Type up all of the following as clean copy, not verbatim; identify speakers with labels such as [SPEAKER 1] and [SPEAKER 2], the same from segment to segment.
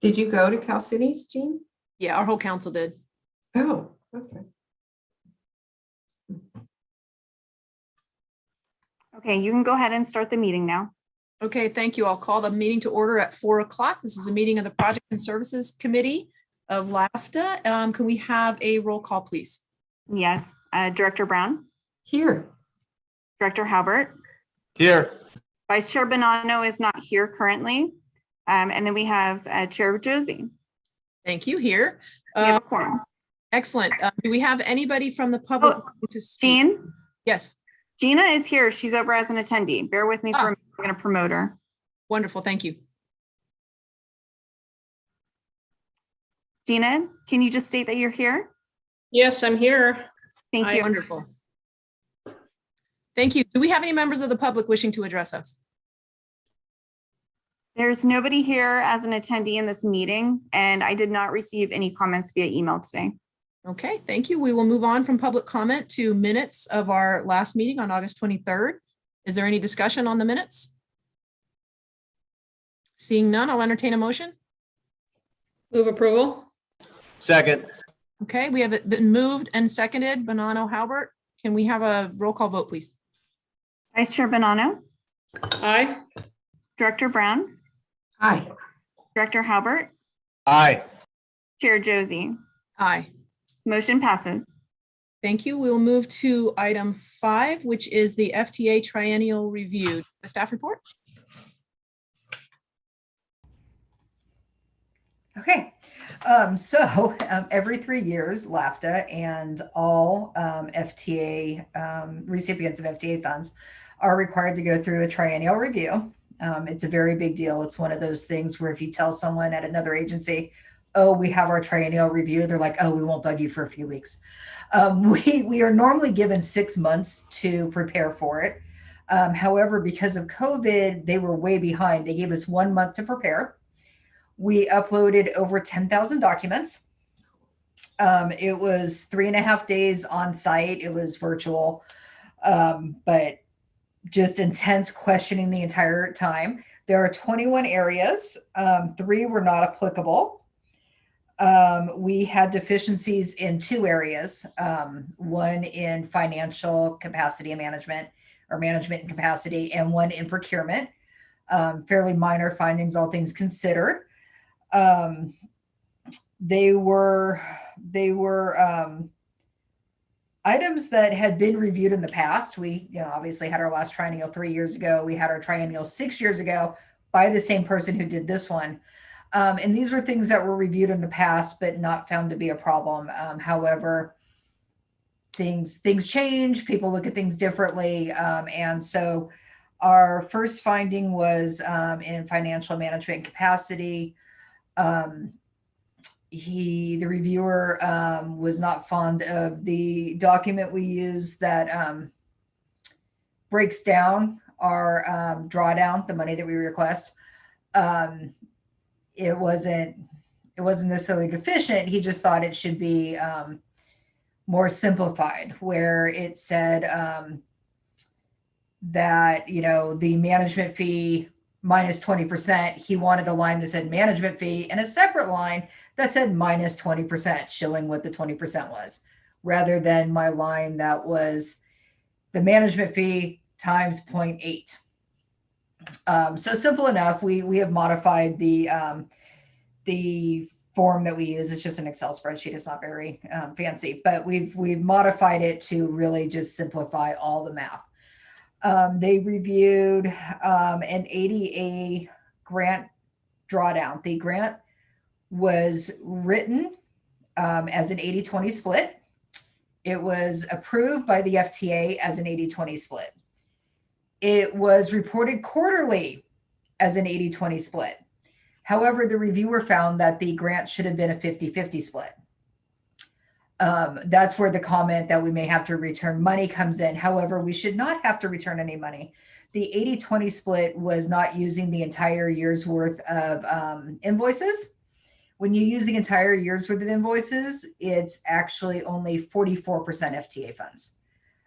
[SPEAKER 1] Did you go to Cal Cities, Jean?
[SPEAKER 2] Yeah, our whole council did.
[SPEAKER 1] Oh, okay.
[SPEAKER 3] Okay, you can go ahead and start the meeting now.
[SPEAKER 2] Okay, thank you. I'll call the meeting to order at 4 o'clock. This is a meeting of the Project and Services Committee of LAVTA. Can we have a roll call, please?
[SPEAKER 3] Yes, Director Brown,
[SPEAKER 1] Here.
[SPEAKER 3] Director Halbert,
[SPEAKER 4] Here.
[SPEAKER 3] Vice Chair Bonanno is not here currently. And then we have Chair Josie.
[SPEAKER 2] Thank you. Here.
[SPEAKER 3] We have a quorum.
[SPEAKER 2] Excellent. Do we have anybody from the public to speak?
[SPEAKER 3] Jean?
[SPEAKER 2] Yes.
[SPEAKER 3] Gina is here. She's over as an attendee. Bear with me for a minute. I'm going to promote her.
[SPEAKER 2] Wonderful. Thank you.
[SPEAKER 3] Gina, can you just state that you're here?
[SPEAKER 5] Yes, I'm here.
[SPEAKER 3] Thank you.
[SPEAKER 2] Wonderful. Thank you. Do we have any members of the public wishing to address us?
[SPEAKER 3] There's nobody here as an attendee in this meeting, and I did not receive any comments via email today.
[SPEAKER 2] Okay, thank you. We will move on from public comment to minutes of our last meeting on August 23rd. Is there any discussion on the minutes? Seeing none, I'll entertain a motion.
[SPEAKER 5] Move approval.
[SPEAKER 4] Second.
[SPEAKER 2] Okay, we have it been moved and seconded. Bonanno, Halbert, can we have a roll call vote, please?
[SPEAKER 3] Vice Chair Bonanno,
[SPEAKER 5] Aye.
[SPEAKER 3] Director Brown,
[SPEAKER 1] Hi.
[SPEAKER 3] Director Halbert,
[SPEAKER 4] Aye.
[SPEAKER 3] Chair Josie.
[SPEAKER 2] Aye.
[SPEAKER 3] Motion passes.
[SPEAKER 2] Thank you. We'll move to item 5, which is the FTA triennial review. The staff report?
[SPEAKER 6] Okay, every 3 years, LAVTA and all FTA recipients of FTA funds are required to go through a triennial review. It's a very big deal. It's one of those things where if you tell someone at another agency, oh, we have our triennial review, they're like, oh, we won't bug you for a few weeks. We are normally given 6 months to prepare for it. However, because of COVID, they were way behind. They gave us 1 month to prepare. We uploaded over 10,000 documents. It was 3.5 days on site. It was virtual, but just intense questioning the entire time. There are 21 areas. 3 were not applicable. We had deficiencies in 2 areas, one in financial capacity and management, or management and capacity, and one in procurement. Fairly minor findings, all things considered. They were items that had been reviewed in the past. We, obviously had our last triennial 3 years ago. We had our triennial 6 years ago by the same person who did this one. And these were things that were reviewed in the past, but not found to be a problem. However, things change, people look at things differently. And so our first finding was in financial management and capacity. The reviewer was not fond of the document we use that breaks down our drawdown, the money that we request. It wasn't necessarily deficient. He just thought it should be more simplified, where it said that, the management fee minus 20%, he wanted a line that said management fee and a separate line that said minus 20%, showing what the 20% was, rather than my line that was the management fee times 0.8. So simple enough. We have modified the form that we use. It's just an Excel spreadsheet. It's not very fancy, but we've modified it to really just simplify all the math. They reviewed an ADA grant drawdown. The grant was written as an 80-20 split. It was approved by the FTA as an 80-20 split. It was reported quarterly as an 80-20 split. However, the reviewer found that the grant should have been a 50-50 split. That's where the comment that we may have to return money comes in. However, we should not have to return any money. The 80-20 split was not using the entire year's worth of invoices. When you use the entire year's worth of invoices, it's actually only 44% FTA funds.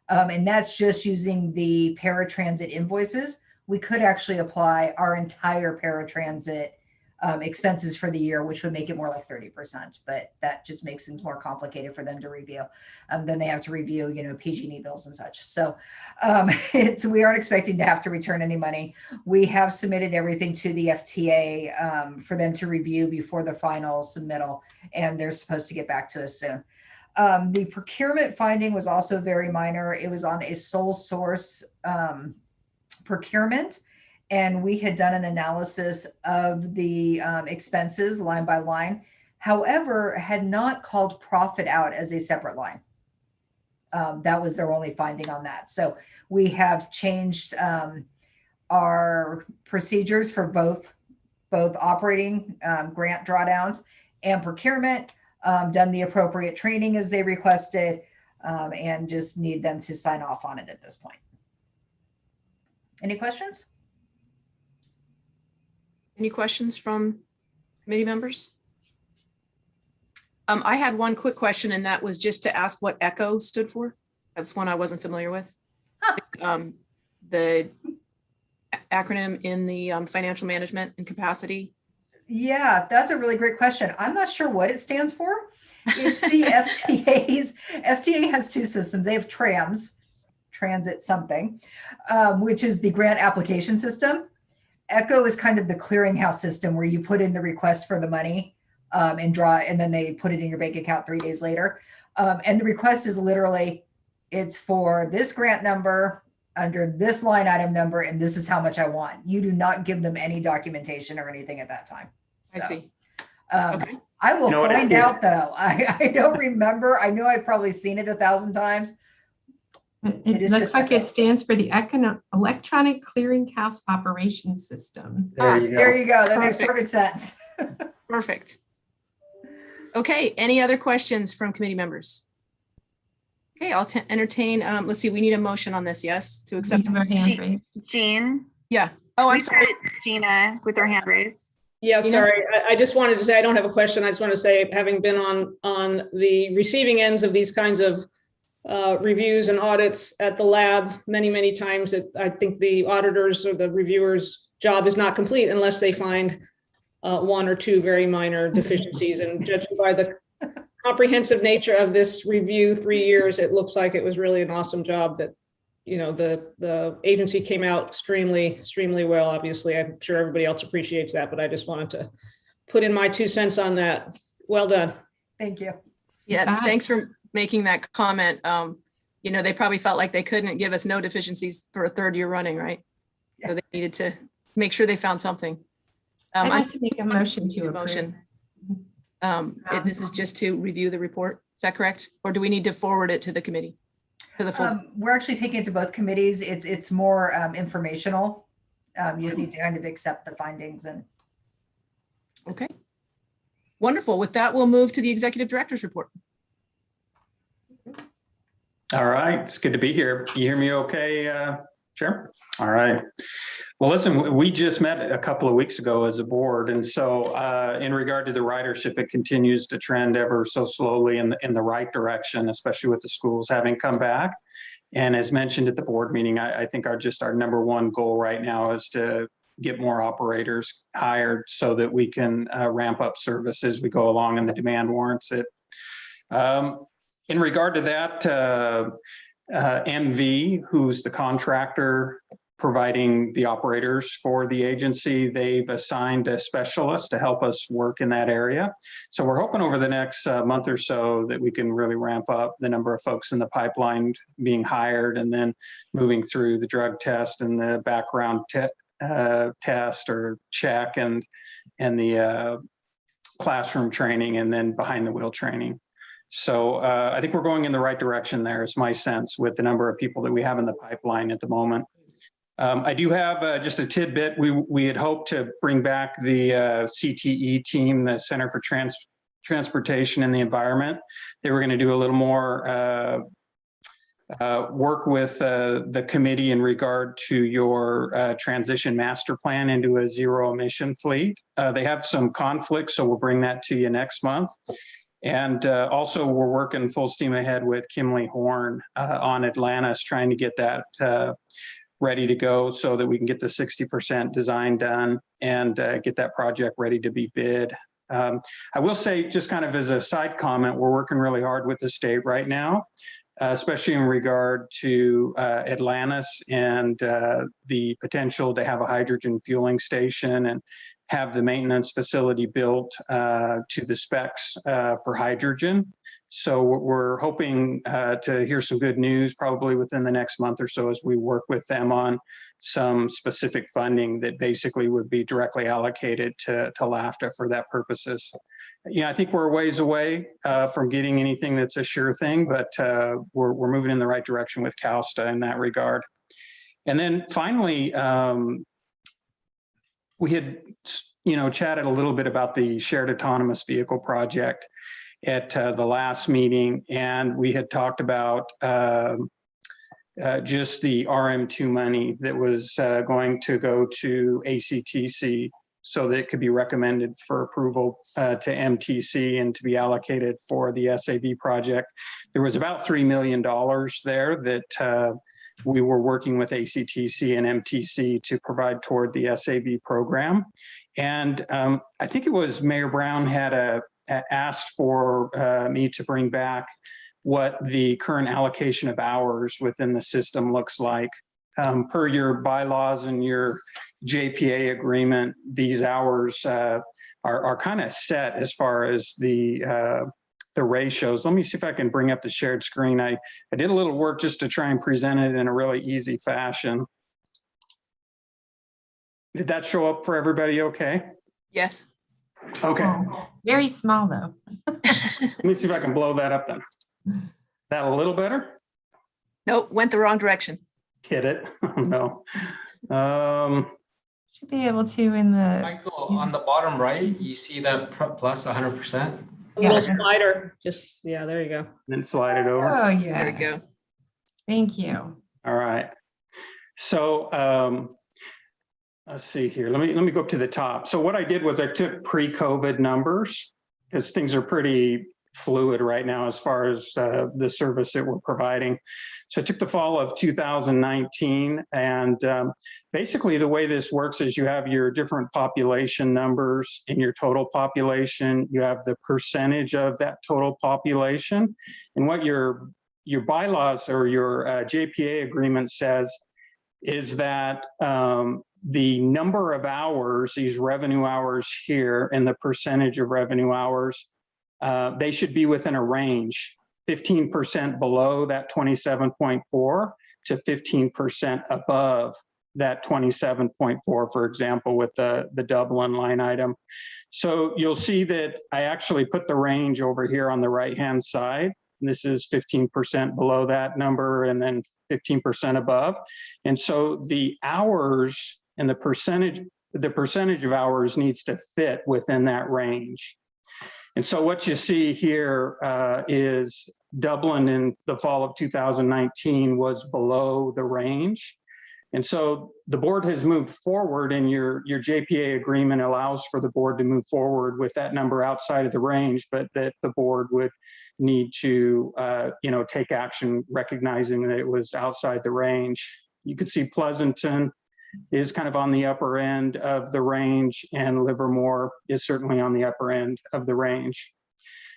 [SPEAKER 6] And that's just using the paratransit invoices. We could actually apply our entire paratransit expenses for the year, which would make it more like 30%, but that just makes things more complicated for them to review. Then they have to review, PG&E bills and such. So we aren't expecting to have to return any money. We have submitted everything to the FTA for them to review before the final submittal, and they're supposed to get back to us soon. The procurement finding was also very minor. It was on a sole source procurement, and we had done an analysis of the expenses line by line. However, had not called profit out as a separate line. That was their only finding on that. So we have changed our procedures for both operating grant drawdowns and procurement. Done the appropriate training as they requested, and just need them to sign off on it at this point. Any questions?
[SPEAKER 2] Any questions from committee members? I had one quick question, and that was just to ask what ECHO stood for. That's one I wasn't familiar with. The acronym in the financial management and capacity.
[SPEAKER 6] Yeah, that's a really great question. I'm not sure what it stands for. It's the FTA's. FTA has two systems. They have TRAMS, transit something, which is the grant application system. ECHO is kind of the clearinghouse system where you put in the request for the money and draw, and then they put it in your bank account 3 days later. And the request is literally, it's for this grant number under this line item number, and this is how much I want. You do not give them any documentation or anything at that time.
[SPEAKER 2] I see.
[SPEAKER 6] Okay.
[SPEAKER 2] Okay.
[SPEAKER 6] I will
[SPEAKER 4] You know what it
[SPEAKER 6] find
[SPEAKER 4] is?
[SPEAKER 6] out though. I don't remember. I know I've probably seen it 1,000 times. It
[SPEAKER 1] It
[SPEAKER 6] is
[SPEAKER 1] looks
[SPEAKER 6] just
[SPEAKER 1] like
[SPEAKER 6] ECHO.
[SPEAKER 1] it stands for the Electronic Clearinghouse Operations System.
[SPEAKER 4] There you go.
[SPEAKER 6] There you go. That makes
[SPEAKER 2] Perfect.
[SPEAKER 6] perfect sense.
[SPEAKER 2] Perfect. Okay, any other questions from committee members? Okay, I'll entertain, let's see, we need a motion on this, yes, to
[SPEAKER 1] We
[SPEAKER 2] accept.
[SPEAKER 1] have our hand
[SPEAKER 3] She-
[SPEAKER 1] raised.
[SPEAKER 3] Jean?
[SPEAKER 2] Yeah. Oh, I'm
[SPEAKER 3] We've
[SPEAKER 2] sorry.
[SPEAKER 3] got Gina with her hand raised.
[SPEAKER 5] Yeah,
[SPEAKER 2] Gina?
[SPEAKER 5] sorry. I just wanted to say, I don't have a question. I just want to say, having been on the receiving ends of these kinds of reviews and audits at the lab many, many times, I think the auditors or the reviewers' job is not complete unless they find one or two very minor deficiencies. And judging by the comprehensive nature of this review, 3 years, it looks like it was really an awesome job that, the agency came out extremely well. Obviously, I'm sure everybody else appreciates that, but I just wanted to put in my 2 cents on that. Well done.
[SPEAKER 6] Thank you.
[SPEAKER 2] Yeah,
[SPEAKER 1] Bye.
[SPEAKER 2] thanks for making that comment. They probably felt like they couldn't give us no deficiencies for a 3rd year running, right? So they needed to make sure they found something.
[SPEAKER 1] I'd
[SPEAKER 2] I
[SPEAKER 1] like to make a motion to
[SPEAKER 2] need a
[SPEAKER 1] approve.
[SPEAKER 2] motion. This is just to review the report. Is that correct? Or do we need to forward it to the committee? To the full?
[SPEAKER 6] We're actually taking it to both committees. It's more informational. You just need to kind of accept the findings and.
[SPEAKER 2] Okay. Wonderful. With that, we'll move to the executive director's report.
[SPEAKER 7] All right, it's good to be here. You hear me okay, Chair? All right. Well, listen, we just met a couple of weeks ago as a board, and so in regard to the ridership, it continues to trend ever so slowly in the right direction, especially with the schools having come back. And as mentioned at the board meeting, I think our number one goal right now is to get more operators hired so that we can ramp up service as we go along and the demand warrants it. In regard to that, MV, who's the contractor providing the operators for the agency, they've assigned a specialist to help us work in that area. So we're hoping over the next month or so that we can really ramp up the number of folks in the pipeline being hired and then moving through the drug test and the background test or check and the classroom training and then behind the wheel training. So I think we're going in the right direction there, is my sense, with the number of people that we have in the pipeline at the moment. I do have just a tidbit. We had hoped to bring back the CTE team, the Center for Transportation and the Environment. They were going to do a little more work with the committee in regard to your transition master plan into a zero emission fleet. They have some conflicts, so we'll bring that to you next month. And also we're working full steam ahead with Kimley Horn on Atlantis, trying to get that ready to go so that we can get the 60% design done and get that project ready to be bid. I will say, just kind of as a side comment, we're working really hard with the state right now, especially in regard to Atlantis and the potential to have a hydrogen fueling station and have the maintenance facility built to the specs for hydrogen. So we're hoping to hear some good news probably within the next month or so as we work with them on some specific funding that basically would be directly allocated to LAVTA for that purposes. I think we're a ways away from getting anything that's a sure thing, but we're moving in the right direction with CalSTA in that regard. And then finally, we had, chatted a little bit about the shared autonomous vehicle project at the last meeting, and we had talked about just the RM2 money that was going to go to ACTC so that it could be recommended for approval to MTC and to be allocated for the SAV project. There was about $3 million there that we were working with ACTC and MTC to provide toward the SAV program. And I think it was Mayor Brown had asked for me to bring back what the current allocation of hours within the system looks like. Per your bylaws and your JPA agreement, these hours are kind of set as far as the ratios. Let me see if I can bring up the shared screen. I did a little work just to try and present it in a really easy fashion. Did that show up for everybody okay?
[SPEAKER 2] Yes.
[SPEAKER 7] Okay.
[SPEAKER 1] Oh, very small though.
[SPEAKER 7] Let me see if I can blow that up then. That a little better?
[SPEAKER 2] Nope, went the wrong direction.
[SPEAKER 7] Hit it. Oh, no.
[SPEAKER 1] Should be able to in the,
[SPEAKER 8] Michael, on the bottom right, you see that plus 100%?
[SPEAKER 5] A
[SPEAKER 1] Yeah,
[SPEAKER 5] little
[SPEAKER 1] that's-
[SPEAKER 5] slider, just, yeah, there you go.
[SPEAKER 7] Then slide it over.
[SPEAKER 1] oh
[SPEAKER 2] There we
[SPEAKER 1] yeah,
[SPEAKER 2] go.
[SPEAKER 1] thank you.
[SPEAKER 7] All right. So let's see here. Let me go up to the top. So what I did was I took pre-COVID numbers because things are pretty fluid right now as far as the service that we're providing. So I took the fall of 2019, and basically the way this works is you have your different population numbers in your total population. You have the percentage of that total population, and what your bylaws or your JPA agreement says is that the number of hours, these revenue hours here, and the percentage of revenue hours, they should be within a range, 15% below that 27.4 to 15% above that 27.4, for example, with the Dublin line item. So you'll see that I actually put the range over here on the right-hand side. This is 15% below that number and then 15% above. And so the hours and the percentage of hours needs to fit within that range. And so what you see here is Dublin in the fall of 2019 was below the range. And so the board has moved forward, and your JPA agreement allows for the board to move forward with that number outside of the range, but that the board would need to take action recognizing that it was outside the range. You could see Pleasanton is kind of on the upper end of the range, and Livermore is certainly on the upper end of the range.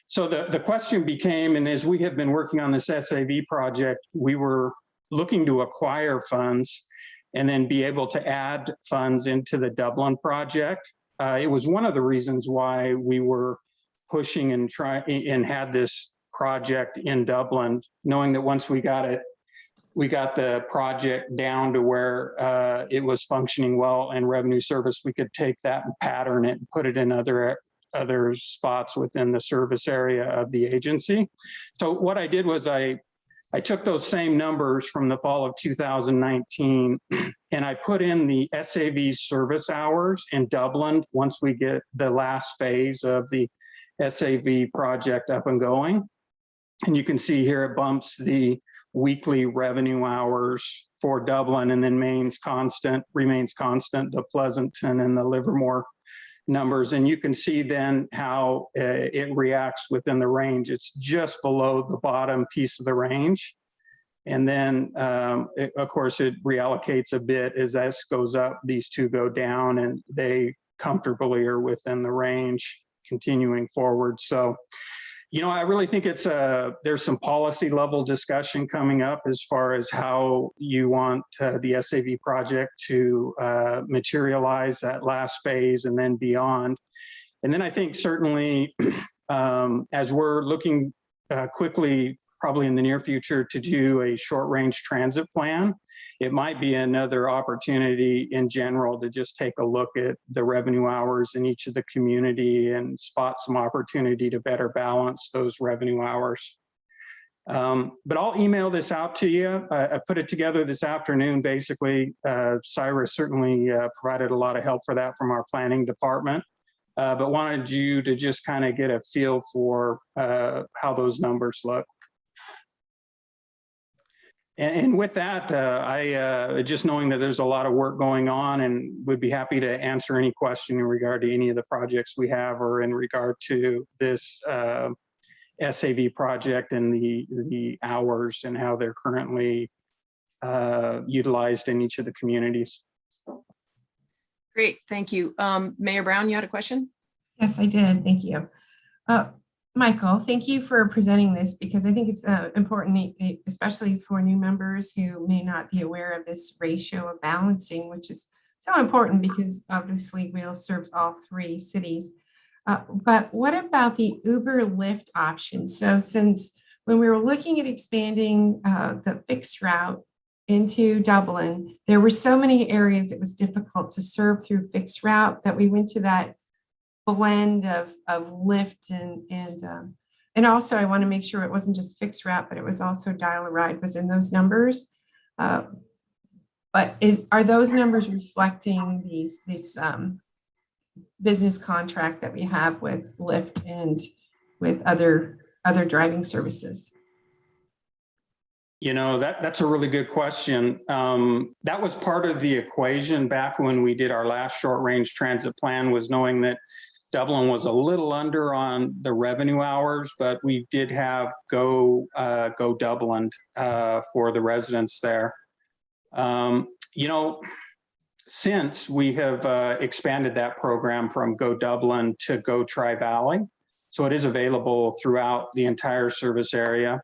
[SPEAKER 7] So the question became, and as we have been working on this SAV project, we were looking to acquire funds and then be able to add funds into the Dublin project. It was one of the reasons why we were pushing and had this project in Dublin, knowing that once we got the project down to where it was functioning well and revenue service, we could take that and pattern it and put it in other spots within the service area of the agency. So what I did was I took those same numbers from the fall of 2019 and I put in the SAV service hours in Dublin once we get the last phase of the SAV project up and going. And you can see here it bumps the weekly revenue hours for Dublin and then remains constant, the Pleasanton and the Livermore numbers. And you can see then how it reacts within the range. It's just below the bottom piece of the range. And then, of course, it reallocates a bit as S goes up, these two go down, and they comfortably are within the range continuing forward. So, you know, I really think there's some policy level discussion coming up as far as how you want the SAV project to materialize that last phase and then beyond. And then I think certainly as we're looking quickly, probably in the near future, to do a short range transit plan, it might be another opportunity in general to just take a look at the revenue hours in each of the community and spot some opportunity to better balance those revenue hours. But I'll email this out to you. I put it together this afternoon, basically. Cyrus certainly provided a lot of help for that from our planning department. But wanted you to just kind of get a feel for how those numbers look. And with that, I just knowing that there's a lot of work going on, and would be happy to answer any question in regard to any of the projects we have, or in regard to this SAV project and the hours and how they're currently utilized in each of the communities.
[SPEAKER 2] Great, thank you. Mayor Brown, you had a question?
[SPEAKER 1] Yes, I did. Thank you. Michael, thank you for presenting this, because I think it's important, especially for new members who may not be aware of this ratio of balancing, which is so important because obviously Wheels serves all three cities. But what about the Uber Lyft option? So since when we were looking at expanding the fixed route into Dublin, there were so many areas it was difficult to serve through fixed route that we went to that blend of Lyft and also I want to make sure it wasn't just fixed route, but it was also dial a ride was in those numbers. But are those numbers reflecting this business contract that we have with Lyft and with other driving services?
[SPEAKER 7] You know, that's a really good question. That was part of the equation back when we did our last short range transit plan, was knowing that Dublin was a little under on the revenue hours, but we did have Go Dublin for the residents there. You know, since we have expanded that program from Go Dublin to Go Tri-Valley, so it is available throughout the entire service area.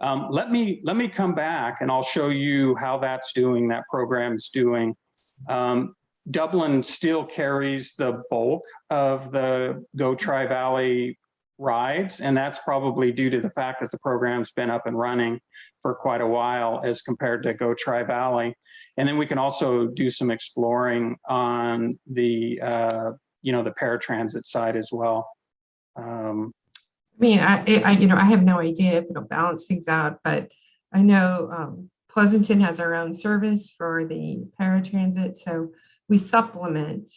[SPEAKER 7] Let me come back and I'll show you how that's doing, that program's doing. Dublin still carries the bulk of the Go Tri-Valley rides, and that's probably due to the fact that the program's been up and running for quite a while as compared to Go Tri-Valley. And then we can also do some exploring on the the paratransit side as well.
[SPEAKER 1] I mean, I have no idea if it'll balance things out, but I know Pleasanton has our own service for the paratransit, so we supplement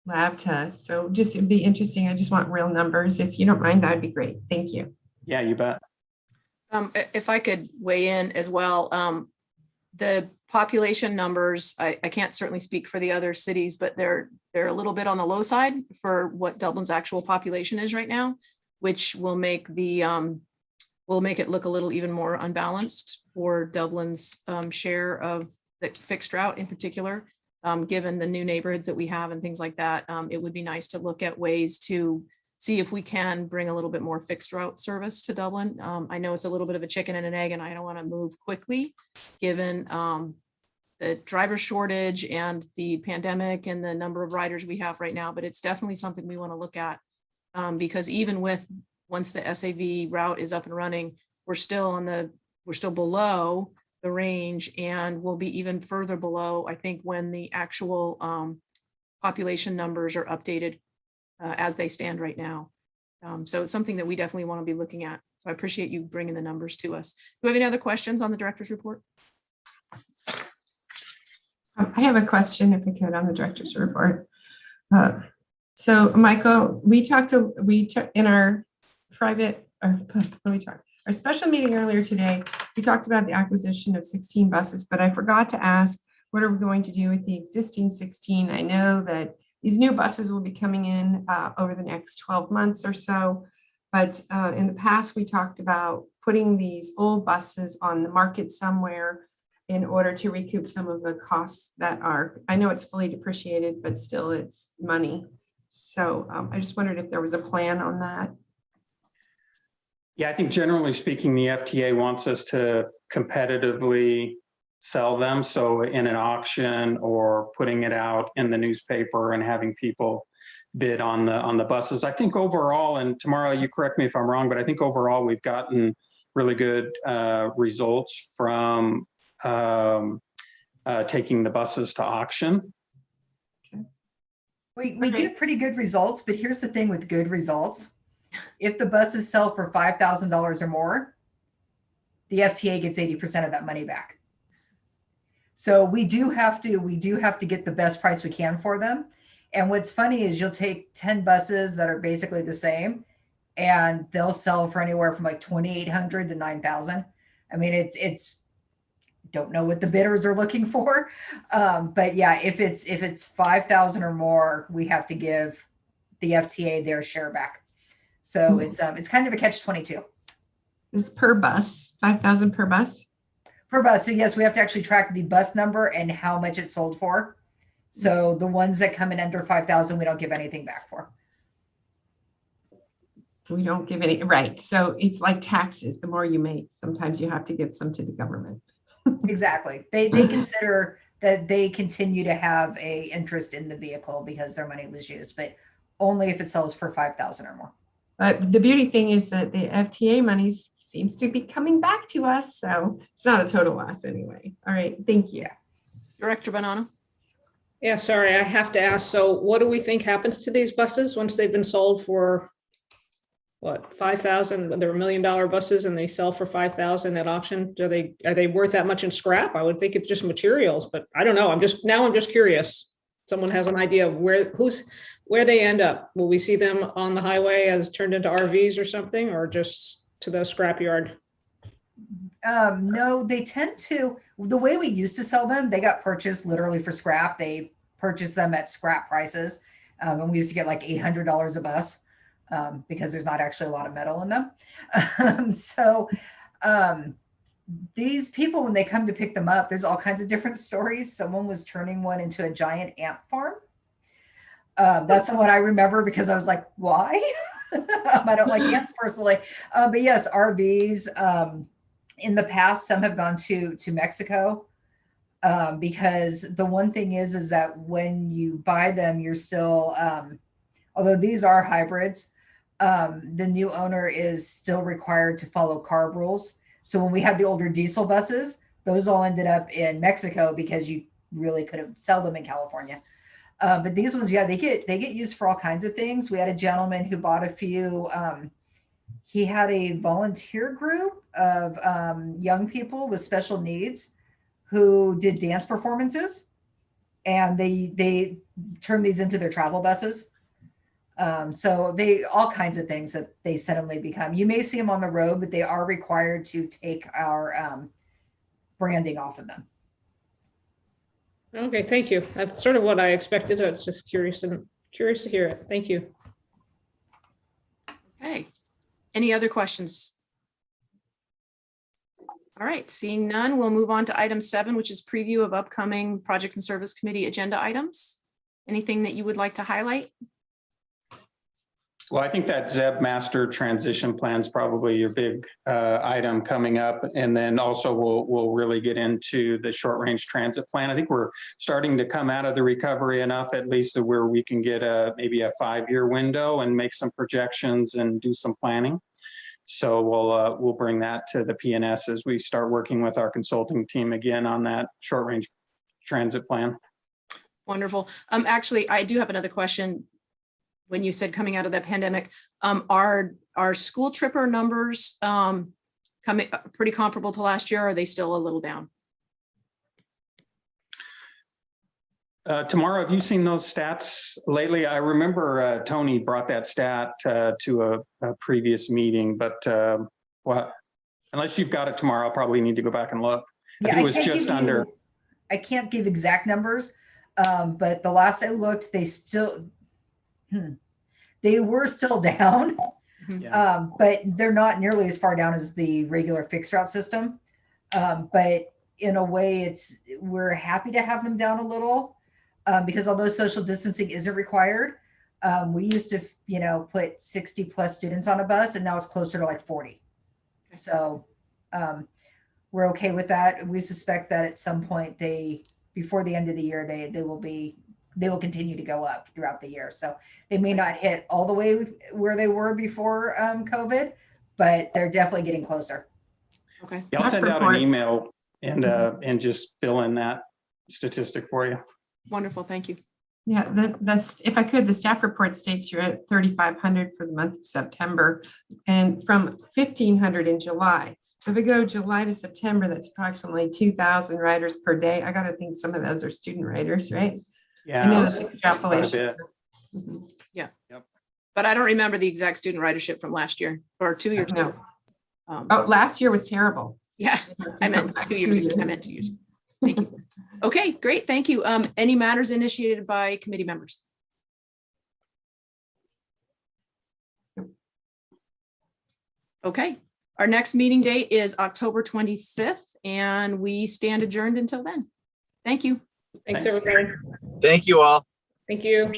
[SPEAKER 1] LAVTA. So just it'd be interesting. I just want real numbers. If you don't mind, that'd be great. Thank you.
[SPEAKER 7] Yeah, you bet.
[SPEAKER 2] If I could weigh in as well, the population numbers, I can't certainly speak for the other cities, but they're a little bit on the low side for what Dublin's actual population is right now, which will make it look a little even more unbalanced for Dublin's share of the fixed route in particular. Given the new neighborhoods that we have and things like that, it would be nice to look at ways to see if we can bring a little bit more fixed route service to Dublin. I know it's a little bit of a chicken and an egg, and I don't want to move quickly given the driver shortage and the pandemic and the number of riders we have right now, but it's definitely something we want to look at because even once the SAV route is up and running, we're still below the range, and we'll be even further below, I think, when the actual population numbers are updated as they stand right now. So it's something that we definitely want to be looking at. So I appreciate you bringing the numbers to us. Do we have any other questions on the director's report?
[SPEAKER 1] I have a question, if I could, on the director's report. So Michael, we took in our our special meeting earlier today, we talked about the acquisition of 16 buses, but I forgot to ask, what are we going to do with the existing 16? I know that these new buses will be coming in over the next 12 months or so. But in the past, we talked about putting these old buses on the market somewhere in order to recoup some of the costs that are, I know it's fully depreciated, but still it's money. So I just wondered if there was a plan on that.
[SPEAKER 7] Yeah, I think generally speaking, the FTA wants us to competitively sell them. So in an auction or putting it out in the newspaper and having people bid on the buses. I think overall, and tomorrow you correct me if I'm wrong, but I think overall we've gotten really good results from taking the buses to auction.
[SPEAKER 6] We get pretty good results, but here's the thing with good results. If the buses sell for $5,000 or more, the FTA gets 80% of that money back. So we do have to get the best price we can for them. And what's funny is you'll take 10 buses that are basically the same and they'll sell for anywhere from like 2,800 to 9,000. I mean, it's don't know what the bidders are looking for. But yeah, if it's 5,000 or more, we have to give the FTA their share back. So it's kind of a catch-22.
[SPEAKER 1] This is per bus, 5,000 per bus?
[SPEAKER 6] Per bus. So yes, we have to actually track the bus number and how much it sold for. So the ones that come in under 5,000, we don't give anything back for.
[SPEAKER 1] We don't give any, right. So it's like taxes. The more you make, sometimes you have to give some to the government.
[SPEAKER 6] Exactly. They consider that they continue to have a interest in the vehicle because their money was used, but only if it sells for 5,000 or more.
[SPEAKER 1] But the beauty thing is that the FTA money seems to be coming back to us. So it's not a total loss anyway. All right. Thank you.
[SPEAKER 2] Director Bonanno.
[SPEAKER 5] Yeah, sorry, I have to ask. So what do we think happens to these buses once they've been sold for what, 5,000? They're $1 million buses and they sell for 5,000 at auction. Are they worth that much in scrap? I would think it's just materials, but I don't know. I'm just curious. Someone has an idea of where they end up. Will we see them on the highway as turned into RVs or something, or just to the scrap yard?
[SPEAKER 6] No, they tend to, the way we used to sell them, they got purchased literally for scrap. They purchased them at scrap prices. And we used to get like $800 a bus because there's not actually a lot of metal in them. These people, when they come to pick them up, there's all kinds of different stories. Someone was turning one into a giant ant farm. That's what I remember because I was like, why? I don't like ants personally. But yes, RVs. In the past, some have gone to Mexico because the one thing is that when you buy them, you're still, although these are hybrids, the new owner is still required to follow CARB rules. So when we had the older diesel buses, those all ended up in Mexico because you really couldn't sell them in California. But these ones, yeah, they get used for all kinds of things. We had a gentleman who bought a few. He had a volunteer group of young people with special needs who did dance performances, and they turned these into their travel buses. So they all kinds of things that they suddenly become. You may see them on the road, but they are required to take our branding off of them.
[SPEAKER 5] Okay, thank you. That's sort of what I expected. I was just curious to hear it. Thank you.
[SPEAKER 2] Okay. Any other questions? All right, seeing none, we'll move on to item 7, which is preview of upcoming Project and Service Committee agenda items. Anything that you would like to highlight?
[SPEAKER 7] Well, I think that ZEB master transition plan is probably your big item coming up. And then also we'll really get into the short range transit plan. I think we're starting to come out of the recovery enough, at least to where we can get maybe a 5-year window and make some projections and do some planning. So we'll bring that to the PNS as we start working with our consulting team again on that short range transit plan.
[SPEAKER 2] Wonderful. Actually, I do have another question. When you said coming out of the pandemic, are school tripper numbers coming pretty comparable to last year? Or are they still a little down?
[SPEAKER 7] Tamara, have you seen those stats lately? I remember Tony brought that stat to a previous meeting, but well, unless you've got it tomorrow, I'll probably need to go back and look.
[SPEAKER 6] Yeah,
[SPEAKER 7] I think it was just under.
[SPEAKER 6] I can't give exact numbers, but the last I looked, they were still down.
[SPEAKER 7] Yeah.
[SPEAKER 6] But they're not nearly as far down as the regular fixed route system. But in a way, we're happy to have them down a little because although social distancing isn't required, we used to, put 60 plus students on a bus, and now it's closer to like 40. So we're okay with that. We suspect that at some point before the end of the year, they will continue to go up throughout the year. So they may not hit all the way where they were before COVID, but they're definitely getting closer.
[SPEAKER 2] Okay.
[SPEAKER 7] Yeah, I'll
[SPEAKER 1] Staff
[SPEAKER 7] send out
[SPEAKER 1] report.
[SPEAKER 7] an email and just fill in that statistic for you.
[SPEAKER 2] Wonderful. Thank you.
[SPEAKER 1] Yeah, if I could, the staff report states you're at 3,500 for the month of September and from 1,500 in July. So if we go July to September, that's approximately 2,000 riders per day. I got to think some of those are student riders, right? I know
[SPEAKER 7] Yeah,
[SPEAKER 1] that's extrapolation.
[SPEAKER 7] bit.
[SPEAKER 1] Mhm.
[SPEAKER 2] But I don't remember the exact student ridership from last year or 2 years ago.
[SPEAKER 1] No. Oh, last year was terrible.
[SPEAKER 2] Yeah, I meant 2 years ago. I meant 2 years. Thank you. Okay, great. Thank you. Any matters initiated by committee members? Okay, our next meeting date is October 25th, and we stand adjourned until then. Thank you.
[SPEAKER 5] Thanks,
[SPEAKER 7] Thanks.
[SPEAKER 5] everybody.
[SPEAKER 4] Thank you all.
[SPEAKER 5] Thank you.